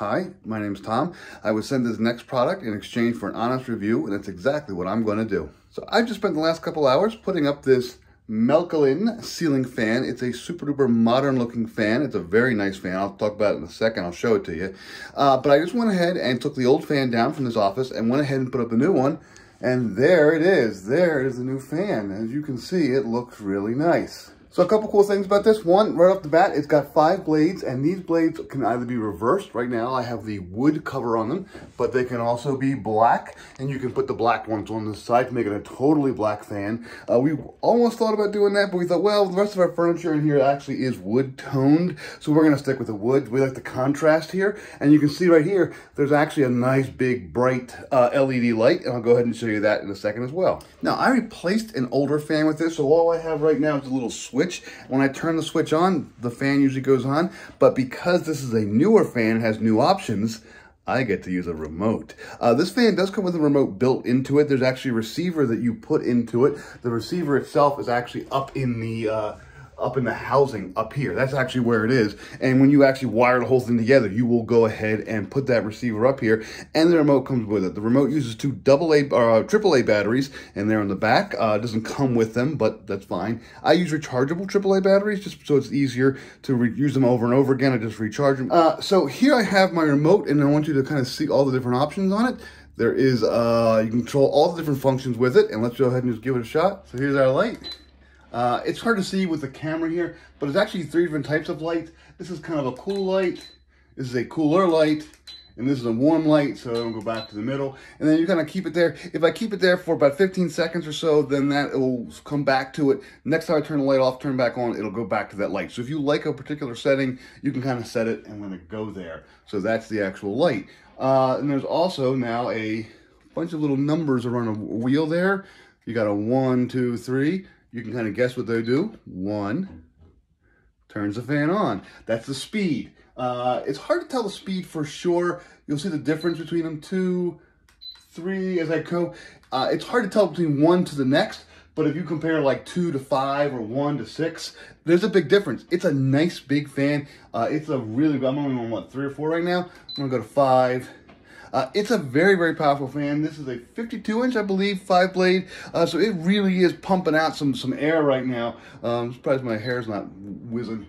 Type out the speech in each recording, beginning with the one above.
Hi, my name's Tom. I would send this next product in exchange for an honest review, and that's exactly what I'm going to do. So I just spent the last couple hours putting up this Melkelen ceiling fan. It's a super duper modern looking fan. It's a very nice fan. I'll talk about it in a second. I'll show it to you. But I just went ahead and took the old fan down from this office and went ahead and put up the new one. And there it is. There is the new fan. As you can see, it looks really nice. So a couple cool things about this. One, right off the bat, it's got 5 blades, and these blades can either be reversed. Right now, I have the wood cover on them, but they can also be black, and you can put the black ones on the side to make it a totally black fan. We almost thought about doing that, but we thought, well, the rest of our furniture in here actually is wood toned, so we're going to stick with the wood. We like the contrast here, and you can see right here, there's actually a nice big bright LED light, and I'll go ahead and show you that in a second as well. Now, I replaced an older fan with this, so all I have right now is a little switch. When I turn the switch on, the fan usually goes on, but because this is a newer fan, it has new options, I get to use a remote. This fan does come with a remote built into it. There's actually a receiver that you put into it. The receiver itself is actually up in the housing up here. That's actually where it is. And when you actually wire the whole thing together, you will go ahead and put that receiver up here, and the remote comes with it. The remote uses 2 AAA batteries, and they're on the back. It doesn't come with them, but that's fine. I use rechargeable AAA batteries just so it's easier to use them over and over again. I just recharge them. So here I have my remote, and I want you to kind of see all the different options on it. There is, you can control all the different functions with it, and let's go ahead and just give it a shot. So here's our light. It's hard to see with the camera here, but it's actually 3 different types of light. This is kind of a cool light, this is a cooler light, and this is a warm light, so I don't go back to the middle. And then you kind of keep it there. If I keep it there for about 15 seconds or so, then that will come back to it. Next time I turn the light off, turn back on, it'll go back to that light. So if you like a particular setting, you can kind of set it and let it go there. So that's the actual light. And there's also now a bunch of little numbers around a wheel there. You got a 1, 2, 3. You can kind of guess what they do. 1 turns the fan on. That's the speed. It's hard to tell the speed for sure. You'll see the difference between them. 2, 3 as I go. It's hard to tell between 1 to the next, but if you compare like 2 to 5 or 1 to 6, there's a big difference. It's a nice big fan. It's a really, I'm only on what, 3 or 4 right now? I'm gonna go to 5. It's a very, very powerful fan. This is a 52-inch, I believe, 5-blade. So it really is pumping out some air right now. I'm surprised my hair's not whizzing.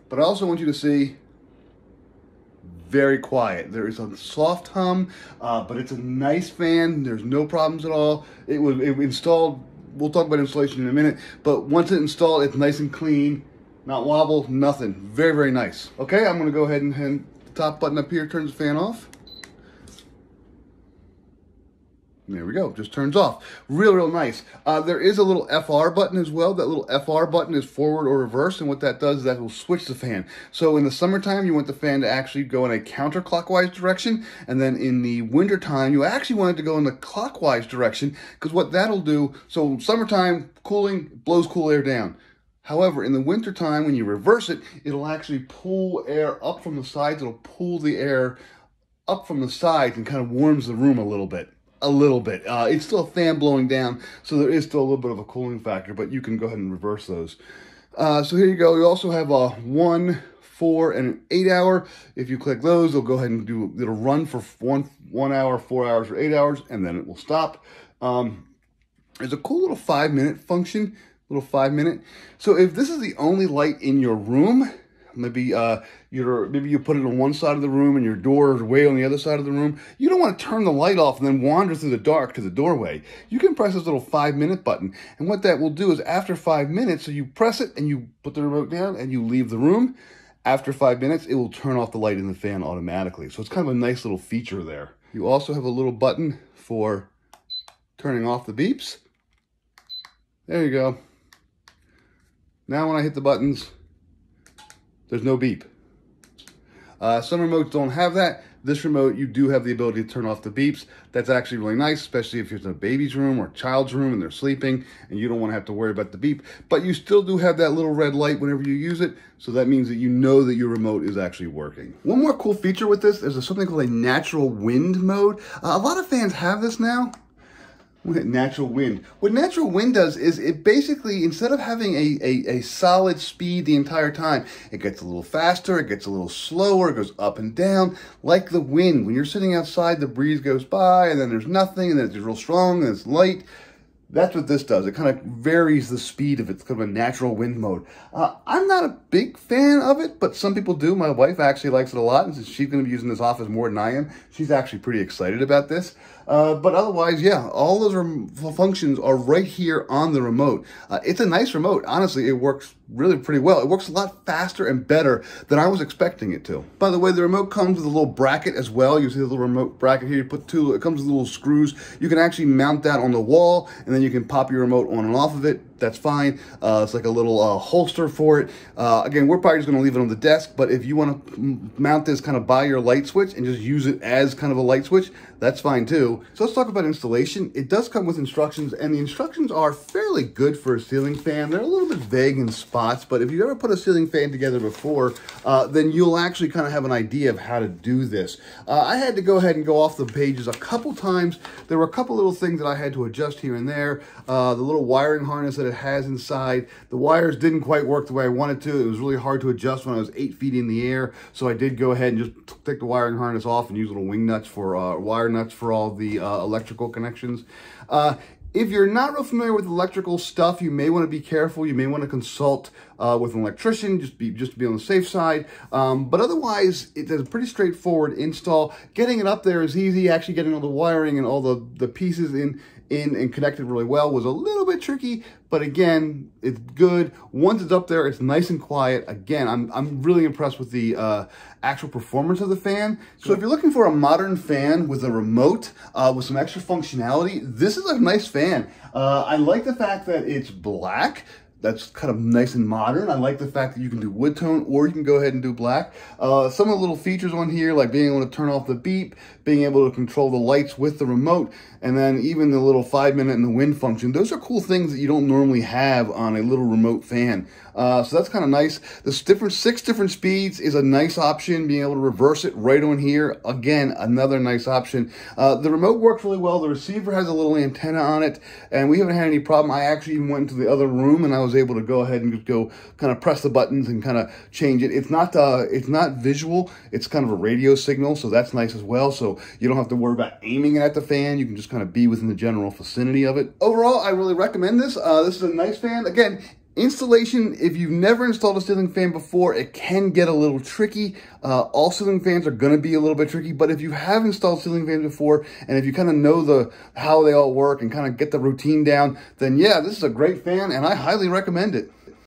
But I also want you to see, very quiet. There is a soft hum, but it's a nice fan. There's no problems at all. It was installed, we'll talk about installation in a minute, but once it's installed, it's nice and clean, not wobble, nothing. Very, very nice. Okay, I'm gonna go ahead and the top button up here turns the fan off. There we go, just turns off. Real, real nice. There is a little FR button as well. That little FR button is forward or reverse, and what that does is that will switch the fan. So in the summertime, you want the fan to actually go in a counterclockwise direction, and then in the wintertime, you actually want it to go in the clockwise direction, because what that'll do, so summertime, cooling, blows cool air down. However, in the wintertime, when you reverse it, it'll actually pull air up from the sides. It'll pull the air up from the sides and kind of warms the room a little bit. It's still a fan blowing down, so there is still a little bit of a cooling factor, but you can go ahead and reverse those. So here you go. You also have a 1, 4, and an 8 hour. If you click those, it'll go ahead and it'll run for 1 hour, 4 hours, or 8 hours, and then it will stop. There's a cool little 5-minute function, little 5-minute. So if this is the only light in your room, maybe you put it on one side of the room and your door is way on the other side of the room. You don't want to turn the light off and then wander through the dark to the doorway. You can press this little 5-minute button. And what that will do is after 5 minutes, so you press it and you put the remote down and you leave the room. After 5 minutes, it will turn off the light in the fan automatically. So it's kind of a nice little feature there. You also have a little button for turning off the beeps. There you go. Now when I hit the buttons, there's no beep. Some remotes don't have that. This remote, you do have the ability to turn off the beeps. That's actually really nice, especially if you're in a baby's room or a child's room and they're sleeping and you don't want to have to worry about the beep. But you still do have that little red light whenever you use it, so that means that you know that your remote is actually working. One more cool feature with this is something called a natural wind mode. A lot of fans have this now. Natural wind. What natural wind does is it basically, instead of having a solid speed the entire time, it gets a little faster, it gets a little slower, it goes up and down, like the wind. When you're sitting outside, the breeze goes by, and then there's nothing, and then it's real strong, and it's light. That's what this does. It kind of varies the speed of it. It's kind of a natural wind mode. I'm not a big fan of it, but some people do. My wife actually likes it a lot, and since she's going to be using this office more than I am, she's actually pretty excited about this. But otherwise, yeah, all those functions are right here on the remote. It's a nice remote. Honestly, it works really pretty well. It works a lot faster and better than I was expecting it to. By the way, the remote comes with a little bracket as well. You see the little remote bracket here. You put two, it comes with little screws. You can actually mount that on the wall, and then you can pop your remote on and off of it. That's fine. It's like a little holster for it. Again, we're probably just going to leave it on the desk, but if you want to mount this kind of by your light switch and just use it as kind of a light switch, that's fine too. So let's talk about installation. It does come with instructions, and the instructions are fairly good for a ceiling fan. They're a little bit vague in spots, but if you've ever put a ceiling fan together before, then you'll actually kind of have an idea of how to do this. I had to go ahead and go off the pages a couple times. There were a couple little things that I had to adjust here and there. The little wiring harness that it has inside, the wires didn't quite work the way I wanted to. It was really hard to adjust when I was 8 feet in the air, so I did go ahead and just take the wiring harness off and use little wing nuts for wire nuts for all the electrical connections. If you're not real familiar with electrical stuff, you may want to be careful. You may want to consult with an electrician just to be on the safe side. But otherwise, it's a pretty straightforward install. Getting it up there is easy. Actually getting all the wiring and all the pieces in and connected really well was a little bit tricky, but again, it's good. Once it's up there, it's nice and quiet. Again, I'm really impressed with the actual performance of the fan. So if you're looking for a modern fan with a remote, with some extra functionality, this is a nice fan. I like the fact that it's black. That's kind of nice and modern. I like the fact that you can do wood tone or you can go ahead and do black. Some of the little features on here, like being able to turn off the beep, being able to control the lights with the remote, and then even the little 5-minute in the wind function. Those are cool things that you don't normally have on a little remote fan. So that's kind of nice. The 6 different speeds is a nice option. Being able to reverse it right on here, again, another nice option. The remote works really well. The receiver has a little antenna on it, and we haven't had any problem. I actually even went into the other room, and I was able to go ahead and just go kind of press the buttons and kind of change it. It's not visual. It's kind of a radio signal, so that's nice as well. So you don't have to worry about aiming it at the fan. You can just kind of be within the general vicinity of it. Overall, I really recommend this. This is a nice fan. Again, installation, if you've never installed a ceiling fan before, it can get a little tricky. All ceiling fans are going to be a little bit tricky, but if you have installed ceiling fans before, and if you kind of know how they all work and kind of get the routine down, then yeah, this is a great fan, and I highly recommend it.